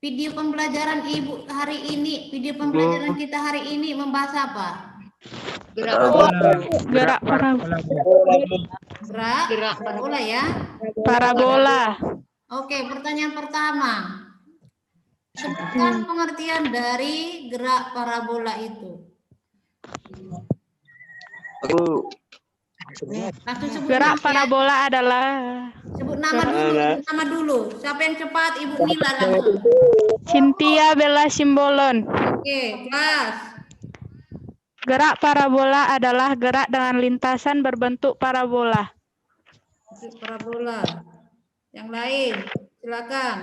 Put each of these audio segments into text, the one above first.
Video pembelajaran Ibu hari ini, video pembelajaran kita hari ini membahas apa? Gerak parabola. Gerak parabola ya. Parabola. Oke, pertanyaan pertama. Sebutkan pengertian dari gerak parabola itu. Langsung sebut Gerak nama, ya. parabola adalah Sebut nama dulu, sebut nama dulu. Siapa yang cepat? Ibu Nila langsung. Cynthia Bella Simbolon. Oke, kelas. Gerak parabola adalah gerak dengan lintasan berbentuk parabola. Bentuk parabola. Yang lain, silakan.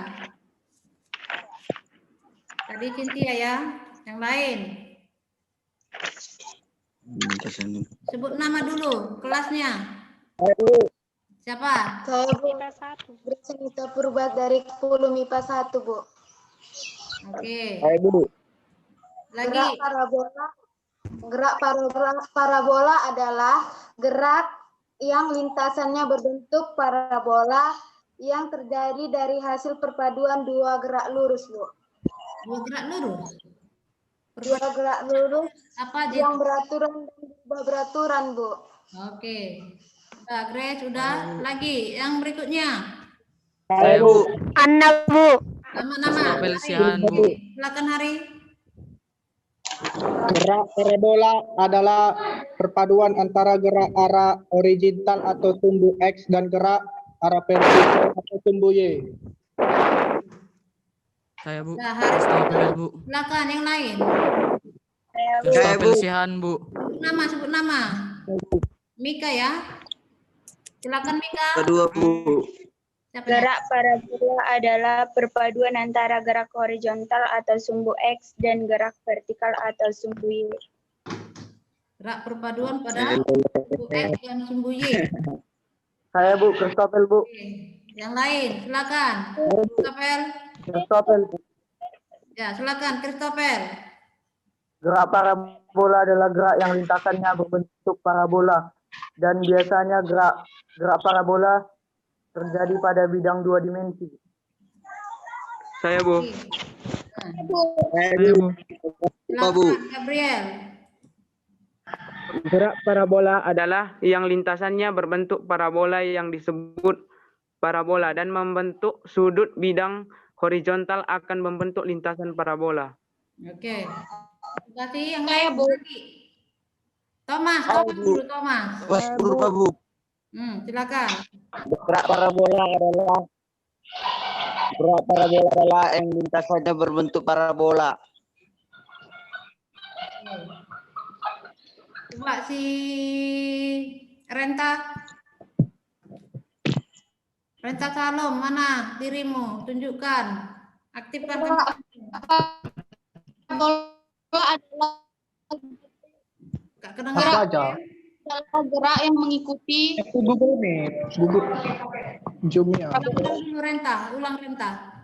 Tadi Cynthia ya. Yang lain. Sebut nama dulu, kelasnya. Siapa? Bercerita Purba dari 10 MIPA 1, Bu. Oke. Bu. Lagi. Gerak parabola adalah gerak yang lintasannya berbentuk parabola yang terjadi dari hasil perpaduan dua gerak lurus, Bu. Dua gerak lurus. Dua gerak lurus Apa yang beraturan dan beraturan, Bu. Oke. Udah, Grace, udah. Lagi yang berikutnya. Saya, Bu. Anna, Bu. Nama-nama. Pelesihan, Bu. Silakan Hari. Gerak parabola adalah perpaduan antara gerak arah horizontal atau tumbuh X dan gerak arah vertikal atau tumbuh Y. Saya, Bu. Nah, Hari. Christopher, Bu. Silakan yang lain. Christopher Pelesihan, Bu. Sebut nama. Mika ya. Silakan Mika. Kedua, Bu. Siapa ya? Gerak parabola adalah perpaduan antara gerak horizontal atau sumbu X dan gerak vertikal atau sumbu Y. Gerak perpaduan pada sumbu X dan sumbu Y. Saya, Bu. Christopher, Bu. Oke. Yang lain, silakan. Christopher. Christopher. Ya, silakan Christopher. Gerak parabola adalah gerak yang lintasannya berbentuk parabola dan biasanya gerak parabola terjadi pada bidang dua dimensi. Saya, Bu. Saya, Bu. Silakan Gabriel. Gerak parabola adalah yang lintasannya berbentuk parabola yang disebut parabola dan membentuk sudut bidang horizontal akan membentuk lintasan parabola. Oke. Terima kasih. Yang lain lagi. Thomas dulu Thomas. Bu. Silakan. Gerak parabola adalah yang lintasannya berbentuk parabola. Coba si Renta. Renta Salom, mana dirimu? Tunjukkan. Aktifkan Parabola adalah Gak kedengeran. gerak yang mengikuti Google Meet, Google Zoom-nya. Ulang Renta, ulang Renta.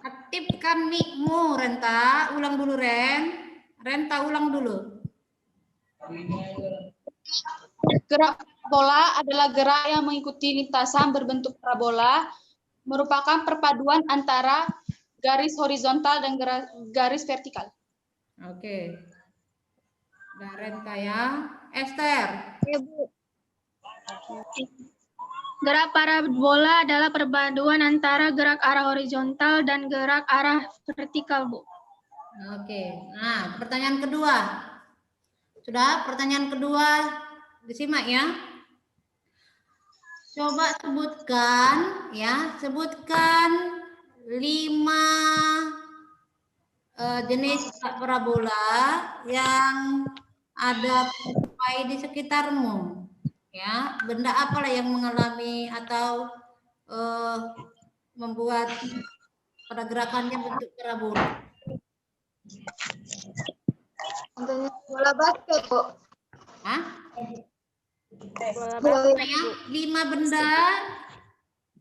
Aktifkan mic-mu Renta, ulang dulu Renta ulang dulu. gerak parabola adalah gerak yang mengikuti lintasan berbentuk parabola, merupakan perpaduan antara garis horizontal dan garis vertikal. Oke. Udah Renta ya. Esther. Ya, Bu. Gerak parabola adalah perpaduan antara gerak arah horizontal dan gerak arah vertikal, Bu. Oke. Nah, pertanyaan kedua. Sudah, pertanyaan kedua disimak ya. Coba sebutkan ya, sebutkan 5 jenis parabola yang ada di sekitarmu. Ya, benda apalah yang mengalami atau membuat pada gerakannya bentuk parabola? Contohnya bola basket, Bu. Hah? Bola Ya, 5 benda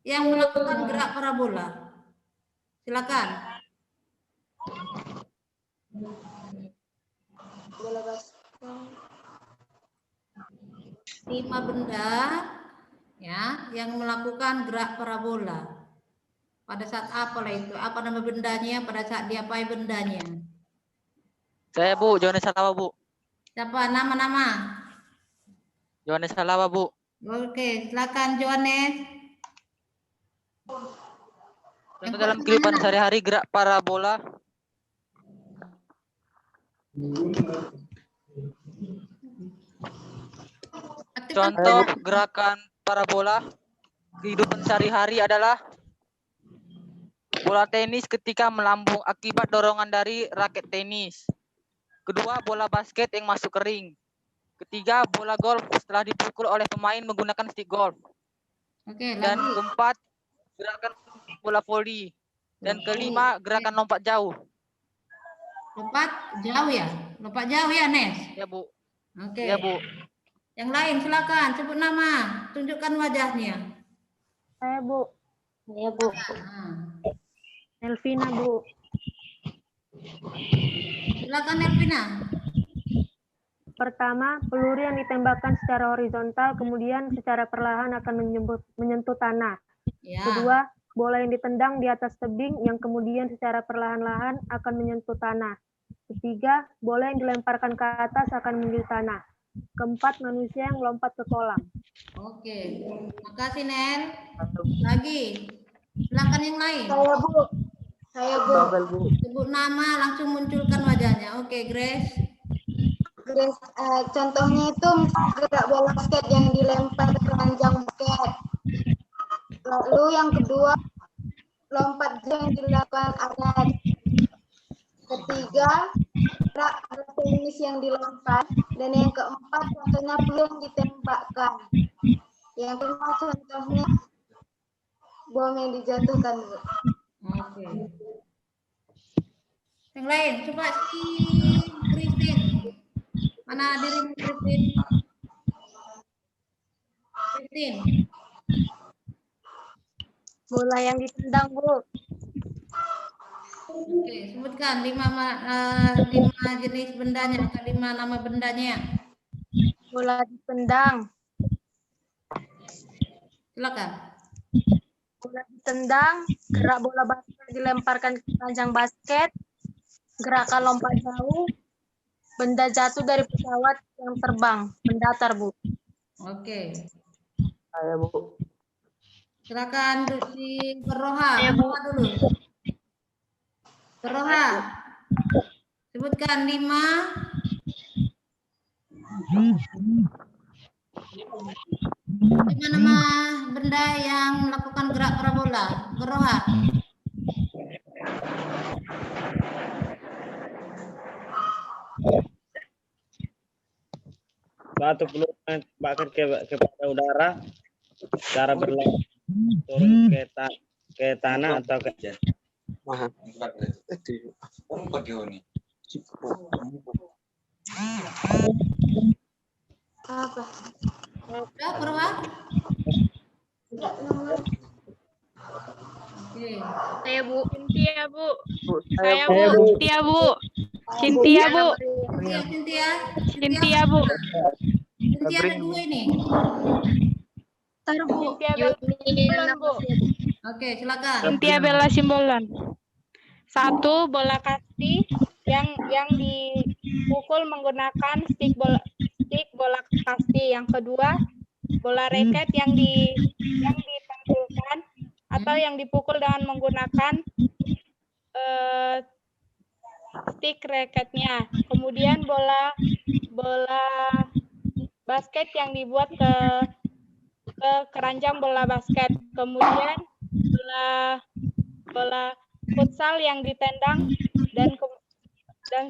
yang melakukan gerak parabola. Silakan. Bola basket. 5 benda ya, yang melakukan gerak parabola. Pada saat apalah itu? Apa nama bendanya pada saat diapai bendanya? Saya Bu, Johannes Salawa Bu. Siapa nama-nama? Johannes Salawa Bu. Oke, silakan Johannes. Yang Dalam pertama kehidupan mana? sehari-hari gerak parabola Aktifkan contoh gerakan parabola kehidupan sehari-hari adalah bola tenis ketika melambung akibat dorongan dari raket tenis. Kedua, bola basket yang masuk ke ring. Ketiga, bola golf setelah dipukul oleh pemain menggunakan stick golf. Oke, Dan lagi. keempat, gerakan bola voli. Dan kelima, gerakan lompat jauh. Lompat jauh ya? Lompat jauh ya, Nes? Ya Bu. Oke. Ya Bu. Yang lain silakan sebut nama, tunjukkan wajahnya. Saya Bu. Saya Bu. Nah, Elvina Bu. silakan Elvina. Pertama, peluru yang ditembakkan secara horizontal kemudian secara perlahan akan menyentuh tanah. Ya. Kedua, bola yang ditendang di atas tebing yang kemudian secara perlahan-lahan akan menyentuh tanah. Ketiga, bola yang dilemparkan ke atas akan menuju tanah. Keempat, manusia yang melompat ke kolam. Oke, makasih Nel. Lagi, silakan yang lain. Saya Bu. Saya Bu. Sebut nama, langsung munculkan wajahnya. Oke, Grace. Grace, contohnya itu gerak bola basket yang dilempar ke keranjang basket. Lalu yang kedua, lompat jauh yang dilakukan Arnett. Ketiga, gerak bola tenis yang dilempar. Dan yang keempat, contohnya peluru yang ditembakkan. Yang kelima, contohnya bom yang dijatuhkan. Bu. Oke. Yang lain, coba si Christine. Mana dirimu Christine? Christine. Bola yang ditendang, Bu. Oke, sebutkan lima jenis bendanya atau 5 nama bendanya. Bola ditendang. Silakan. Bola ditendang, gerak bola basket dilemparkan ke keranjang basket, gerakan lompat jauh, benda jatuh dari pesawat yang terbang, mendatar, Bu. Oke. Saya Bu. Silakan si Berroha. Berroha dulu. Berroha. Sebutkan 5 nama benda yang melakukan gerak parabola. Berroha. Suatu peluru yang ditembakkan kepada udara cara berlari turun ke tanah atau ke Apa? Ya, Berroha. Oke. Saya, Bu. Cynthia Bu. Saya Bu. Cynthia Bu. Cynthia Bu. Cynthia. Cynthia Bu. Cynthia ada 2 ini. Taruh, Bu. Cynthia Bella Simbolon Bu. Oke, silakan. Cynthia Bella Simbolon. 1, bola kasti yang dipukul menggunakan stick bola kasti. Yang kedua, bola raket yang dipantulkan atau yang dipukul dengan menggunakan stick raketnya. Kemudian bola basket yang dibuat ke keranjang bola basket. Kemudian bola futsal yang ditendang dan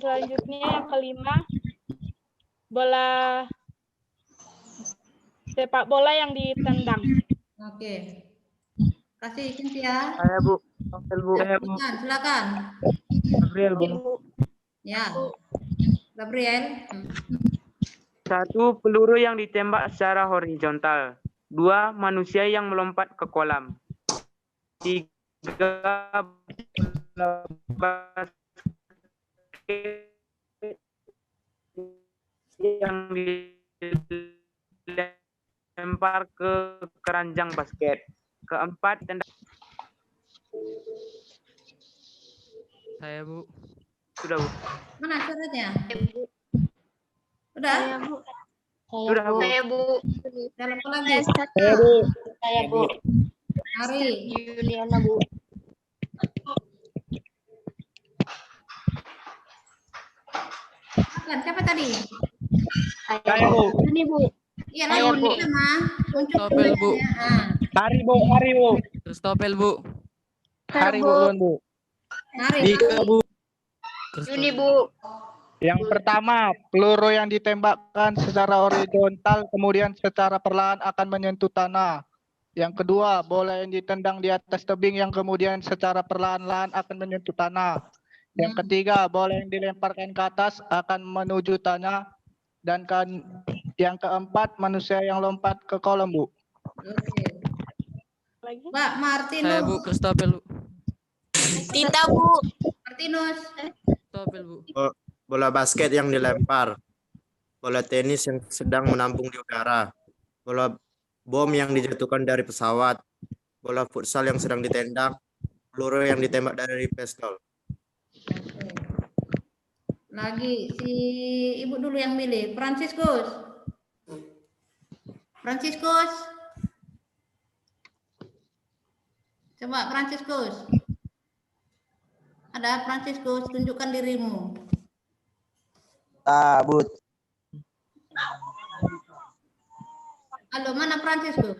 selanjutnya yang kelima bola sepak bola yang ditendang. Oke. Kasih Cynthia. Saya Bu. Bu. Saya Bu. Silakan. Gabriel Bu. Ya. Gabriel. 1, peluru yang ditembak secara horizontal. 2, manusia yang melompat ke kolam. 3, bola basket yang dilempar dilempar ke keranjang basket. Keempat, tendang. Saya, Bu. Sudah, Bu. Mana suratnya? Udah? Sudah, Bu. Saya, Bu. Dalam apa lagi? Saya, Bu. Saya, Bu. Hari. Juliana, Bu. Makan. Siapa tadi? Saya, Bu. Ini, Bu. Iya, Saya, lalu Bu. sama. Unjuk Topel, Bu. tangannya. Ah, Hari, Bu. Hari, Bu. Kristopel, Bu. Hari, Bu. Duluan, Bu. Hari. Dika, Bu. Juni, Bu. Yang pertama, peluru yang ditembakkan secara horizontal kemudian secara perlahan akan menyentuh tanah. Yang kedua, bola yang ditendang di atas tebing yang kemudian secara perlahan-lahan akan menyentuh tanah. Yang ketiga, bola yang dilemparkan ke atas akan menuju tanah. Dan yang keempat, manusia yang lompat ke kolam, Bu. Oke. Mbak Martinus. Saya, Bu. Kristopel, Bu. Tita, Bu. Martinus. Kristopel, Bu. Bola basket yang dilempar, bola tenis yang sedang menambung di udara, bola bom yang dijatuhkan dari pesawat, bola futsal yang sedang ditendang, peluru yang ditembak dari pistol. Oke. Lagi si ibu dulu yang milih. Franciscus. Franciscus. Coba Franciscus. Ada Franciscus, tunjukkan dirimu. Tabut. Halo, mana Franciscus?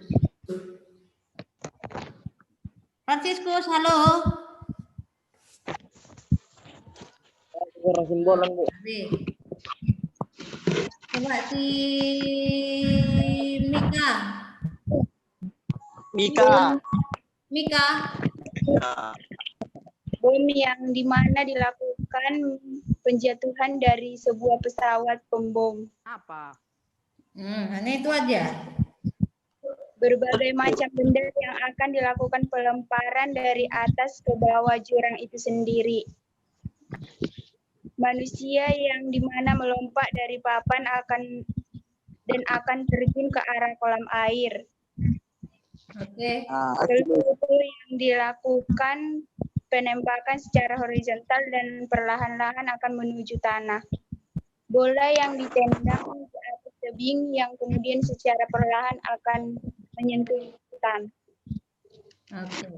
Franciscus, halo. Oke. Coba si Mika. Mika. Mika. Bom yang dimana dilakukan penjatuhan dari sebuah pesawat pembom. Apa? Hanya itu aja. Berbagai macam benda yang akan dilakukan pelemparan dari atas ke bawah jurang itu sendiri. Manusia yang dimana melompat dari papan akan terjun ke arah kolam air. Oke. Peluru yang dilakukan penembakan secara horizontal dan perlahan-lahan akan menuju tanah. Bola yang ditendang ke atas tebing yang kemudian secara perlahan akan menyentuh tanah. Oke.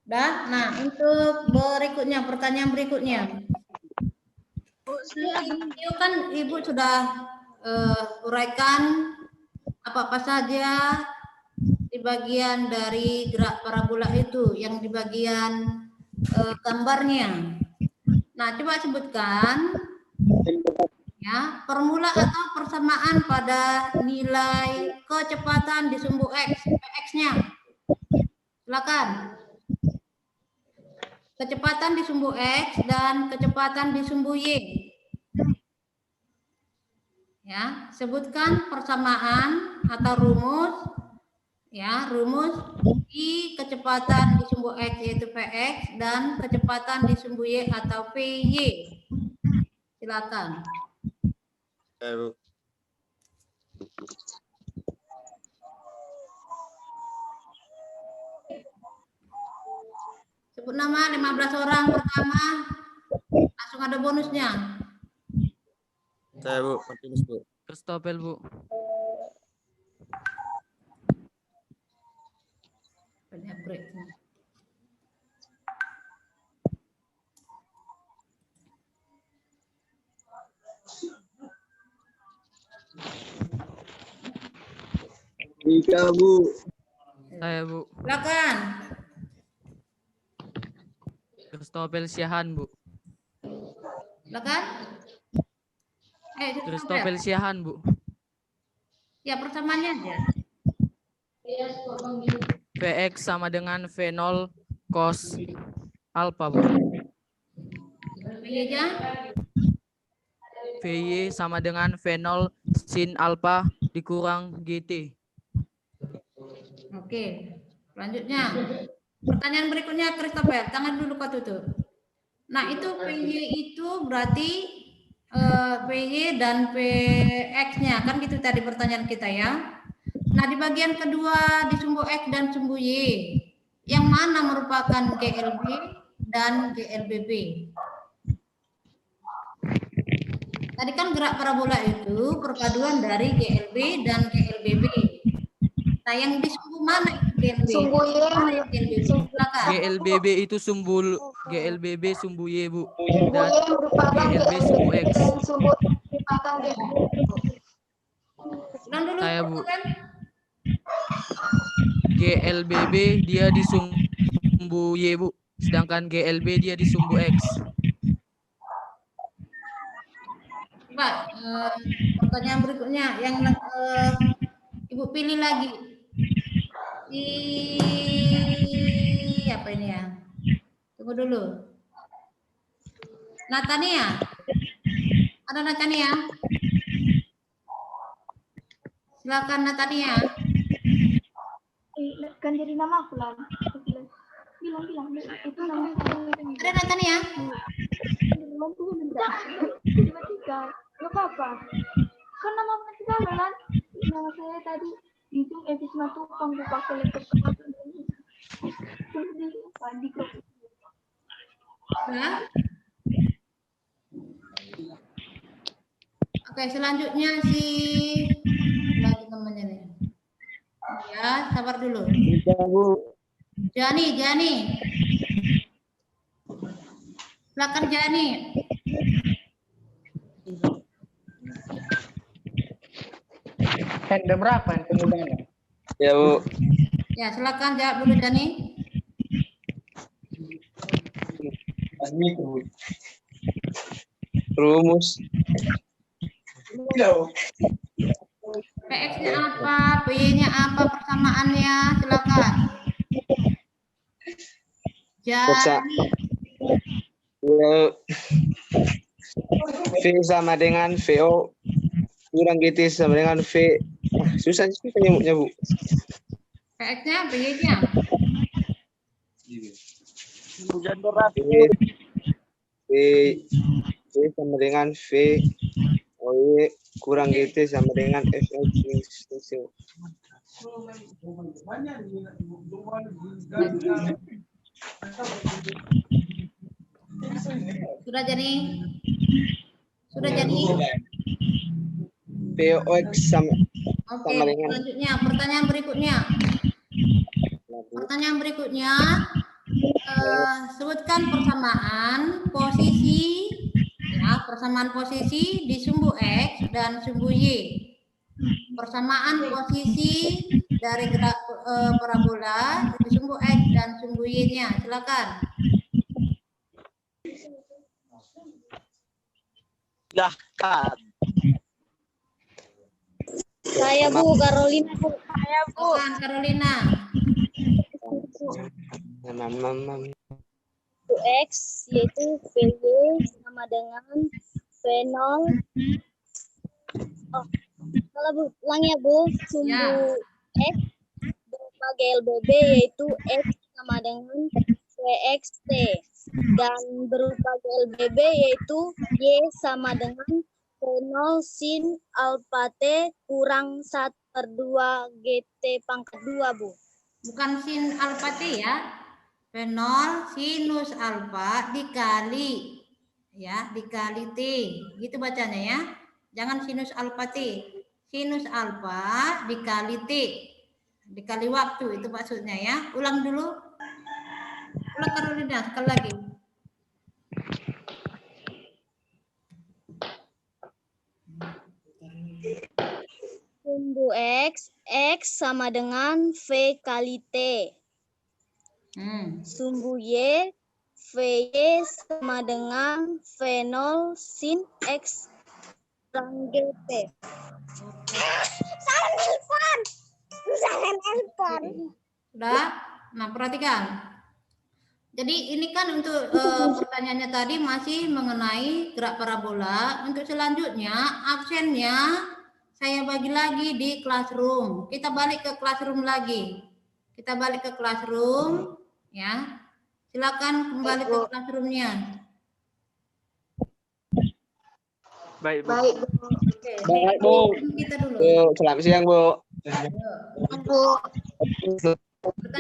Dah, nah untuk berikutnya, pertanyaan berikutnya. Itu kan Ibu sudah uraikan apa-apa saja di bagian dari gerak parabola itu, yang di bagian gambarnya. Nah, coba sebutkan ya formula atau persamaan pada nilai kecepatan di sumbu X, X-nya. Silakan. Kecepatan di sumbu X dan kecepatan di sumbu Y. Ya, sebutkan persamaan atau rumus. Ya, rumus I kecepatan di sumbu X yaitu Px dan kecepatan di sumbu Y atau Py. Silakan. Sebut nama 15 orang pertama, langsung ada bonusnya. Saya, Bu. Martinus, Bu. Kristopel, Bu. Mika, Bu. Saya, Bu. Silakan. Kristopel Siahan, Bu. Silakan. Kristopel Siahan, Bu. Ya, persamaannya aja. Vx sama dengan V0 cos alpha, Bu. Py-nya Vy sama dengan V0 sin alpha dikurang GT. Oke. Selanjutnya. Pertanyaan berikutnya Christopher, tangan dulu kau tutup. Nah, itu PY itu berarti PY dan PX-nya kan gitu tadi pertanyaan kita ya. Nah, di bagian kedua di sumbu X dan sumbu Y, yang mana merupakan GLB dan GLBB? Tadi kan gerak parabola itu perpaduan dari GLB dan GLBB. Nah, yang di sumbu mana itu GLB? Sumbu Y. Mana yang GLBB? Silakan. GLBB itu GLBB sumbu Y, Bu. Sumbu Dan Y merupakan GLB sumbu X. dan sumbu X merupakan GLB. Ulang dulu. Saya, Bu. Kan? GLBB dia di sumbu Y, Bu. Sedangkan GLB dia di sumbu X. Pak, pertanyaan berikutnya yang Ibu pilih lagi. Apa ini ya? Tunggu dulu. Natania. Ada Natania? Silakan Natania. Kan jadi nama aku lah. Bilang itu nama saya. Ada Natania? Tiba-tiba. Gak apa-apa. Kan nama kita kan? Nama saya tadi itu Episma Tupang dipakai laptop di grup. Ya. Oke, selanjutnya si lagi namanya nih. Ya, sabar dulu. Jani. Silakan Jani. Ada berapa yang penggunanya? Ya, Bu. Ya, silakan jawab dulu Jani. Rumus. PX-nya apa, PY-nya apa, persamaannya, silakan. Jani. V sama dengan VO kurang GT sama dengan V. Susah sih penyebutnya, Bu. PX-nya, PY-nya. V sama dengan V. OY kurang GT sama dengan FX. Sudah Jani? Sudah Jani? VOX sama Oke, sama dengan selanjutnya pertanyaan berikutnya. Pertanyaan berikutnya, sebutkan persamaan posisi, ya, persamaan posisi di sumbu X dan sumbu Y. Persamaan posisi dari gerak parabola di sumbu X dan sumbu Y-nya. Silakan. Silahkan. Saya Bu, Carolina Bu. Saya Bu. Silakan Carolina. X yaitu VY sama dengan V0. Oh, kalau Bu, ulang ya Bu. Sumbu X berupa GLBB yaitu X sama dengan VXT. Dan berupa GLBB yaitu Y sama dengan V0 sin alpha T kurang 1/2 GT pangkat 2, Bu. Bukan sin alfa T ya. V0 sinus alfa dikali, ya, dikali T. Gitu bacanya ya. Jangan sinus alfa T. Sinus alfa dikali T. Dikali waktu itu maksudnya ya. Ulang dulu. Ulang Carolina sekali lagi. Sumbu X sama dengan V kali T. Sumbu Y, VY sama dengan V0 sin X kurang GT. Sudah? Nah, perhatikan. Jadi ini kan untuk pertanyaannya tadi masih mengenai gerak parabola. Untuk selanjutnya, absennya saya bagi lagi di classroom. Kita balik ke classroom lagi. Kita balik ke classroom, ya. Silakan kembali ke classroomnya. Baik, Bu. Baik, Bu. Kita dulu. Bu, selamat siang, Bu. Bu.